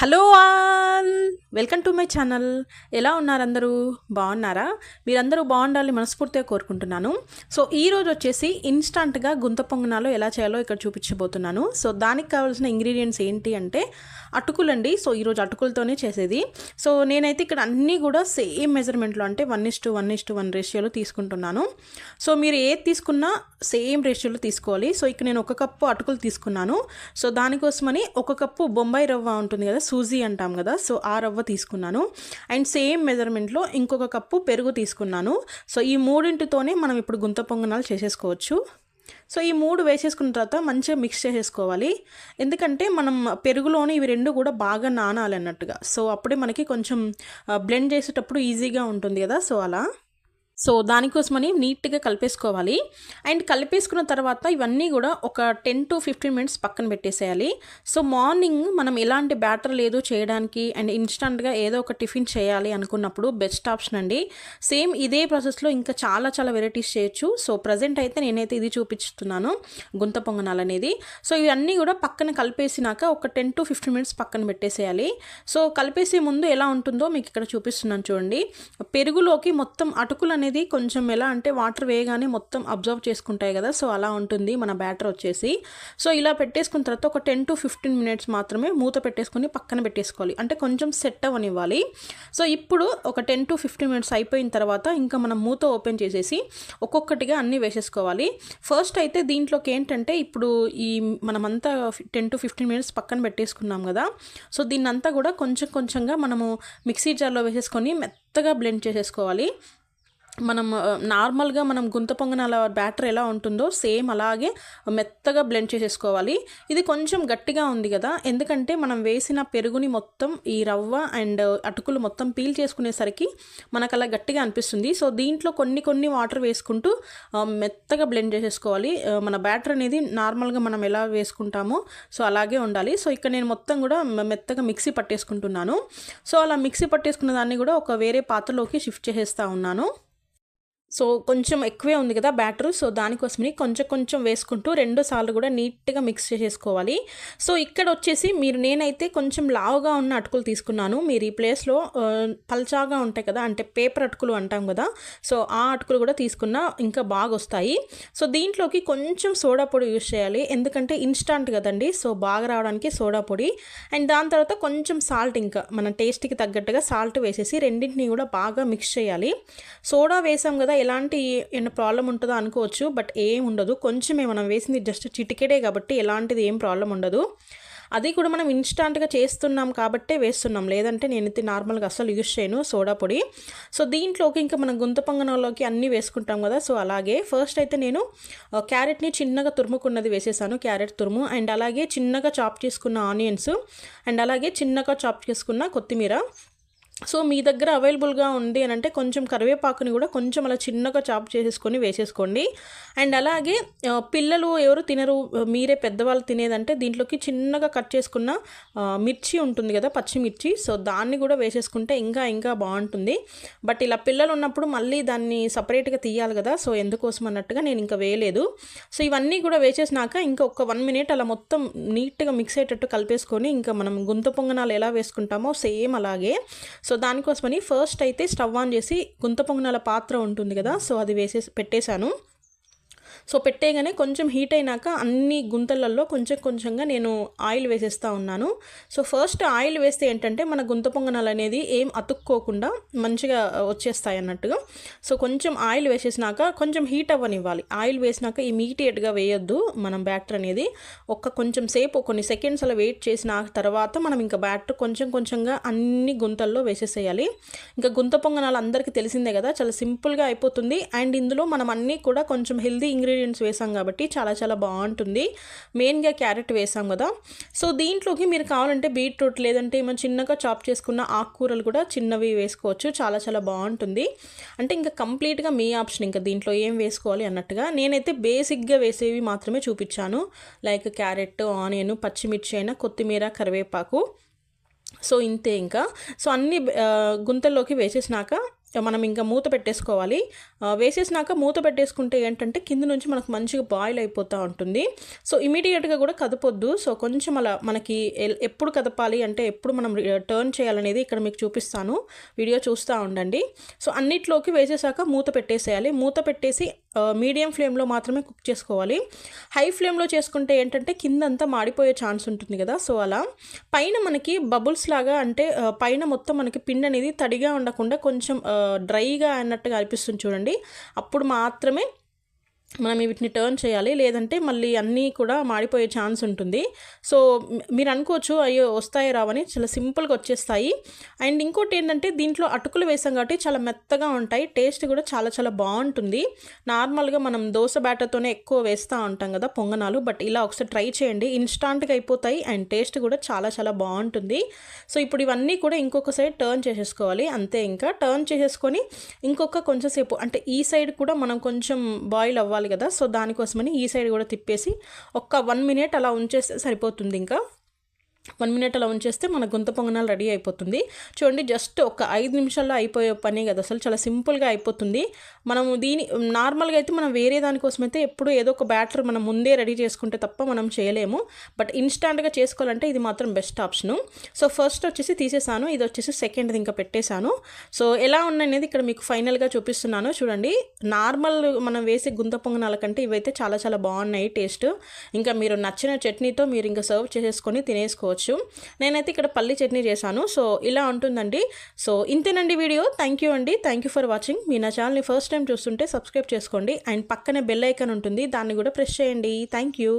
Hello all, welcome to my channel. ఎలా ఉన్నారు అందరూ? బాగున్నారా? మీరందరూ బాగుండాలని మనస్ఫూర్తిగా కోరుకుంటున్నాను. సో ఈరోజు వచ్చేసి ఇన్స్టంట్గా గుంత పొంగనాలు ఎలా చేయాలో ఇక్కడ చూపించబోతున్నాను. సో దానికి కావాల్సిన ఇంగ్రీడియంట్స్ ఏంటి అంటే అటుకులండి. సో ఈరోజు అటుకులతోనే చేసేది. సో నేనైతే ఇక్కడ అన్నీ కూడా సేమ్ మెజర్మెంట్లో అంటే 1:1:1 రేషియోలో తీసుకుంటున్నాను. సో మీరు ఏది తీసుకున్నా సేమ్ రేషియోలో తీసుకోవాలి. సో ఇక్కడ నేను 1 కప్పు అటుకులు తీసుకున్నాను. సో దానికోసమని 1 కప్పు బొంబాయి రవ్వ ఉంటుంది కదా, సూజీ అంటాం కదా, సో ఆ రవ్వ తీసుకున్నాను. అండ్ సేమ్ మెజర్మెంట్లో ఇంకొక కప్పు పెరుగు తీసుకున్నాను. సో ఈ మూడింటితోనే మనం ఇప్పుడు గుంత పొంగనాలు చేసేసుకోవచ్చు. సో ఈ 3 వేసేసుకున్న తర్వాత మంచిగా మిక్స్ చేసేసుకోవాలి. ఎందుకంటే మనం పెరుగులోని ఇవి 2 కూడా బాగా నానాలి అన్నట్టుగా. సో అప్పుడే మనకి కొంచెం బ్లెండ్ చేసేటప్పుడు ఈజీగా ఉంటుంది కదా, సో అలా. సో దానికోసమని నీట్గా కలిపేసుకోవాలి. అండ్ కలిపేసుకున్న తర్వాత ఇవన్నీ కూడా ఒక 10 to 15 మినిట్స్ పక్కన పెట్టేసేయాలి. సో మార్నింగ్ మనం ఎలాంటి బ్యాటర్ లేదు చేయడానికి అండ్ ఇన్స్టంట్గా ఏదో ఒక టిఫిన్ చేయాలి అనుకున్నప్పుడు బెస్ట్ ఆప్షన్ అండి. సేమ్ ఇదే ప్రాసెస్లో ఇంకా చాలా చాలా వెరైటీస్ చేయొచ్చు. సో ప్రజెంట్ అయితే నేనైతే ఇది చూపిస్తున్నాను, గుంత పొంగనాలు అనేది. సో ఇవన్నీ కూడా పక్కన కలిపేసినాక ఒక 10 to 15 మినిట్స్ పక్కన పెట్టేసేయాలి. సో కలిపేసే ముందు ఎలా ఉంటుందో మీకు ఇక్కడ చూపిస్తున్నాను చూడండి. పెరుగులోకి మొత్తం అటుకులు అనేది కొంచెం ఎలా అంటే వాటర్ వేయగానే మొత్తం అబ్జర్వ్ చేసుకుంటాయి కదా, సో అలా ఉంటుంది మన బ్యాటర్ వచ్చేసి. సో ఇలా పెట్టేసుకున్న తర్వాత ఒక 10 to 15 మినిట్స్ మాత్రమే మూత పెట్టేసుకొని పక్కన పెట్టేసుకోవాలి, అంటే కొంచెం సెట్ అవ్వనివ్వాలి. సో ఇప్పుడు ఒక 10 to 15 మినిట్స్ అయిపోయిన తర్వాత ఇంకా మనం మూత ఓపెన్ చేసేసి ఒక్కొక్కటిగా అన్నీ వేసేసుకోవాలి. ఫస్ట్ అయితే దీంట్లోకి ఏంటంటే ఇప్పుడు ఈ మనమంతా 10 to 15 మినిట్స్ పక్కన పెట్టేసుకున్నాం కదా, సో దీన్నంతా కూడా కొంచెం కొంచెంగా మనము మిక్సీ జార్లో వేసేసుకొని మెత్తగా బ్లెండ్ చేసేసుకోవాలి. మనం నార్మల్గా మనం గుంత పొంగనాల బ్యాటర్ ఎలా ఉంటుందో సేమ్ అలాగే మెత్తగా బ్లెండ్ చేసేసుకోవాలి. ఇది కొంచెం గట్టిగా ఉంది కదా, ఎందుకంటే మనం వేసిన పెరుగుని మొత్తం ఈ రవ్వ అండ్ అటుకులు మొత్తం పీల్ చేసుకునేసరికి మనకు అలా గట్టిగా అనిపిస్తుంది. సో దీంట్లో కొన్ని కొన్ని వాటర్ వేసుకుంటూ మెత్తగా బ్లెండ్ చేసేసుకోవాలి. మన బ్యాటర్ అనేది నార్మల్గా మనం ఎలా వేసుకుంటామో సో అలాగే ఉండాలి. సో ఇక్కడ నేను మొత్తం కూడా మెత్తగా మిక్సీ పట్టేసుకుంటున్నాను. సో అలా మిక్సీ పట్టేసుకున్న దాన్ని కూడా ఒక వేరే పాత్రలోకి షిఫ్ట్ చేసేస్తూ ఉన్నాను. సో కొంచెం ఎక్కువే ఉంది కదా బ్యాటర్, సో దానికోసమని కొంచెం కొంచెం వేసుకుంటూ 2 సార్లు కూడా నీట్గా మిక్స్ చేసేసుకోవాలి. సో ఇక్కడ వచ్చేసి నేనైతే కొంచెం లావుగా ఉన్న అటుకులు తీసుకున్నాను. మీరు ఈ ప్లేస్లో పల్చాగా ఉంటాయి కదా, అంటే పేపర్ అటుకులు అంటాం కదా, సో ఆ అటుకులు కూడా తీసుకున్నా ఇంకా బాగా వస్తాయి. సో దీంట్లోకి కొంచెం సోడా పొడి యూజ్ చేయాలి, ఎందుకంటే ఇన్స్టాంట్ కదండి, సో బాగా రావడానికి సోడా పొడి. అండ్ దాని తర్వాత కొంచెం సాల్ట్, ఇంకా మన టేస్ట్కి తగ్గట్టుగా సాల్ట్ వేసేసి రెండింటిని కూడా బాగా మిక్స్ చేయాలి. సోడా వేసాం కదా, ఎలాంటి ప్రాబ్లం ఉంటుందో అనుకోవచ్చు, బట్ ఏం ఉండదు. కొంచెమే మనం వేసింది జస్ట్ చిటికెడే కాబట్టి ఎలాంటిది ఏం ప్రాబ్లం ఉండదు. అది కూడా మనం ఇన్స్టాంట్గా చేస్తున్నాం కాబట్టే వేస్తున్నాం, లేదంటే నేనైతే నార్మల్గా అస్సలు యూజ్ చేయను సోడా పొడి. సో దీంట్లోకి ఇంకా మనం గుంత పొంగనాల్లోకి అన్నీ వేసుకుంటాం కదా, సో అలాగే ఫస్ట్ అయితే నేను క్యారెట్ని చిన్నగా తురుముకున్నది వేసేసాను, క్యారెట్ తురుము. అండ్ అలాగే చిన్నగా చాప్ చేసుకున్న ఆనియన్స్, అండ్ అలాగే చిన్నగా చాప్ చేసుకున్న కొత్తిమీర. సో మీ దగ్గర అవైలబుల్గా ఉంది అని అంటే కొంచెం కరివేపాకుని కూడా కొంచెం అలా చిన్నగా చాప్ చేసేసుకొని వేసేసుకోండి. అండ్ అలాగే పిల్లలు ఎవరు తినరు, మీరే పెద్దవాళ్ళు తినేదంటే దీంట్లోకి చిన్నగా కట్ చేసుకున్న మిర్చి ఉంటుంది కదా, పచ్చిమిర్చి, సో దాన్ని కూడా వేసేసుకుంటే ఇంకా ఇంకా బాగుంటుంది. బట్ ఇలా పిల్లలు ఉన్నప్పుడు మళ్ళీ దాన్ని సపరేట్గా తీయాలి కదా, సో ఎందుకోసం అన్నట్టుగా నేను ఇంకా వేయలేదు. సో ఇవన్నీ కూడా వేసేసినాక ఇంకా ఒక 1 మినిట్ అలా మొత్తం నీట్గా మిక్స్ అయ్యేటట్టు కలిపేసుకొని ఇంకా మనం గుంత పొంగనాలు ఎలా వేసుకుంటామో సేమ్ అలాగే. సో దానికోసమని ఫస్ట్ అయితే స్టవ్ ఆన్ చేసి గుంత పొంగనాల పాత్ర ఉంటుంది కదా, సో అది పెట్టేశాను. సో పెట్టేగానే కొంచెం హీట్ అయినాక అన్ని గుంతలలో కొంచెం కొంచెంగా నేను ఆయిల్ వేసేస్తూ ఉన్నాను. సో ఫస్ట్ ఆయిల్ వేస్తే ఏంటంటే మన గుంత పొంగనాలు అనేది ఏం అతుక్కోకుండా మంచిగా వచ్చేస్తాయి అన్నట్టుగా. సో కొంచెం ఆయిల్ వేసేసినాక కొంచెం హీట్ అవ్వనివ్వాలి. ఆయిల్ వేసినాక ఇమీడియట్గా వేయొద్దు మనం బ్యాటర్ అనేది. కొంచెం సేపు కొన్ని సెకండ్స్ అలా వెయిట్ చేసిన తర్వాత మనం ఇంకా బ్యాటర్ కొంచెం కొంచెంగా అన్ని గుంతల్లో వేసేసేయాలి. ఇంకా గుంత పొంగనాలు అందరికీ తెలిసిందే కదా, చాలా సింపుల్గా అయిపోతుంది. అండ్ ఇందులో మనం అన్నీ కూడా కొంచెం హెల్దీ ఇంగ్రీడియంట్స్ వేసాం కాబట్టి చాలా చాలా బాగుంటుంది. మెయిన్గా క్యారెట్ వేసాం కదా. సో దీంట్లోకి మీరు కావాలంటే బీట్రూట్ లేదంటే ఏమో చిన్నగా చాప్ చేసుకున్న ఆకుకూరలు కూడా చిన్నవి వేసుకోవచ్చు, చాలా చాలా బాగుంటుంది. అంటే ఇంకా కంప్లీట్గా మీ ఆప్షన్, ఇంకా దీంట్లో ఏం వేసుకోవాలి అన్నట్టుగా. నేనైతే బేసిక్గా వేసేవి మాత్రమే చూపించాను, లైక్ క్యారెట్, ఆనియన్, పచ్చిమిర్చి అయినా, కొత్తిమీర, కరివేపాకు. సో ఇంతే ఇంకా. సో అన్ని గుంతల్లోకి వేసేసినాక మనం ఇంకా మూత పెట్టేసుకోవాలి. వేసేసినాక మూత పెట్టేసుకుంటే ఏంటంటే కింద నుంచి మనకు మంచిగా బాయిల్ అయిపోతూ ఉంటుంది. సో ఇమీడియట్గా కూడా కదపొద్దు. సో కొంచెం అలా మనకి ఎప్పుడు కదపాలి అంటే ఎప్పుడు మనం టర్న్ చేయాలనేది ఇక్కడ మీకు చూపిస్తాను, వీడియో చూస్తూ ఉండండి. సో అన్నిట్లోకి వేసేసాక మూత పెట్టేసేయాలి. మూత పెట్టేసి మీడియం ఫ్లేమ్లో మాత్రమే కుక్ చేసుకోవాలి. హై ఫ్లేమ్లో చేసుకుంటే ఏంటంటే కిందంతా మాడిపోయే ఛాన్స్ ఉంటుంది కదా. సో అలా పైన మనకి బబుల్స్ లాగా అంటే పైన మొత్తం మనకి పిండి అనేది తడిగా ఉండకుండా కొంచెం డ్రైగా అన్నట్టుగా అనిపిస్తుంది చూడండి. అప్పుడు మాత్రమే మనం వీటిని టర్న్ చేయాలి, లేదంటే మళ్ళీ అన్నీ కూడా మాడిపోయే ఛాన్స్ ఉంటుంది. సో మీరు అనుకోవచ్చు అయ్యో వస్తాయి రావని, చాలా సింపుల్గా వచ్చేస్తాయి. అండ్ ఇంకోటి ఏంటంటే దీంట్లో అటుకులు వేసాం కాబట్టి చాలా మెత్తగా ఉంటాయి, టేస్ట్ కూడా చాలా చాలా బాగుంటుంది. నార్మల్గా మనం దోశ బ్యాటర్తోనే ఎక్కువ వేస్తూ ఉంటాం కదా పొంగనాలు, బట్ ఇలా ఒకసారి ట్రై చేయండి, ఇన్స్టాంట్గా అయిపోతాయి అండ్ టేస్ట్ కూడా చాలా చాలా బాగుంటుంది. సో ఇప్పుడు ఇవన్నీ కూడా ఇంకొక సైడ్ టర్న్ చేసేసుకోవాలి అంతే. ఇంకా టర్న్ చేసేసుకొని ఇంకొక కొంచెం సేపు అంటే ఈ సైడ్ కూడా మనం కొంచెం బాయిల్ అవ్వాలి కదా. సో దానికోసమని ఈ సైడ్ కూడా తిప్పేసి ఒక్క 1 మినిట్ అలా ఉంచేస్తే సరిపోతుంది. ఇంకా 1 మినిట్ అలా ఉంచేస్తే మన గుంత పొంగనాలు రెడీ అయిపోతుంది. చూడండి జస్ట్ ఒక 5 నిమిషాల్లో అయిపోయే పని కదా, అసలు చాలా సింపుల్గా అయిపోతుంది. మనము నార్మల్గా అయితే మనం వేరే దానికోసం అయితే ఎప్పుడు ఏదో ఒక బ్యాటర్ మనం ముందే రెడీ చేసుకుంటే తప్ప మనం చేయలేము, బట్ ఇన్స్టాంట్గా చేసుకోవాలంటే ఇది మాత్రం బెస్ట్ ఆప్షను. సో ఫస్ట్ వచ్చేసి తీసేసాను, ఇది వచ్చేసి సెకండ్ది ఇంకా పెట్టేశాను. సో ఎలా ఉన్నాయనేది ఇక్కడ మీకు ఫైనల్గా చూపిస్తున్నాను చూడండి. నార్మల్ మనం వేసే గుంత పొంగనాల కంటే ఇవైతే చాలా చాలా బాగున్నాయి టేస్ట్. ఇంకా మీరు నచ్చిన చట్నీతో మీరు ఇంకా సర్వ్ చేసేసుకొని తినేసుకోవచ్చు. నేనైతే ఇక్కడ పల్లి చట్నీ చేశాను. సో ఇలా ఉంటుందండి. సో ఇంతేనండి వీడియో. థ్యాంక్ యూ అండి, థ్యాంక్ యూ ఫర్ వాచింగ్. మీ నా ఛానల్ని ఫస్ట్ టైం చూస్తుంటే సబ్స్క్రైబ్ చేసుకోండి అండ్ పక్కనే బెల్ ఐకాన్ ఉంటుంది, దాన్ని కూడా ప్రెస్ చేయండి. Thank you.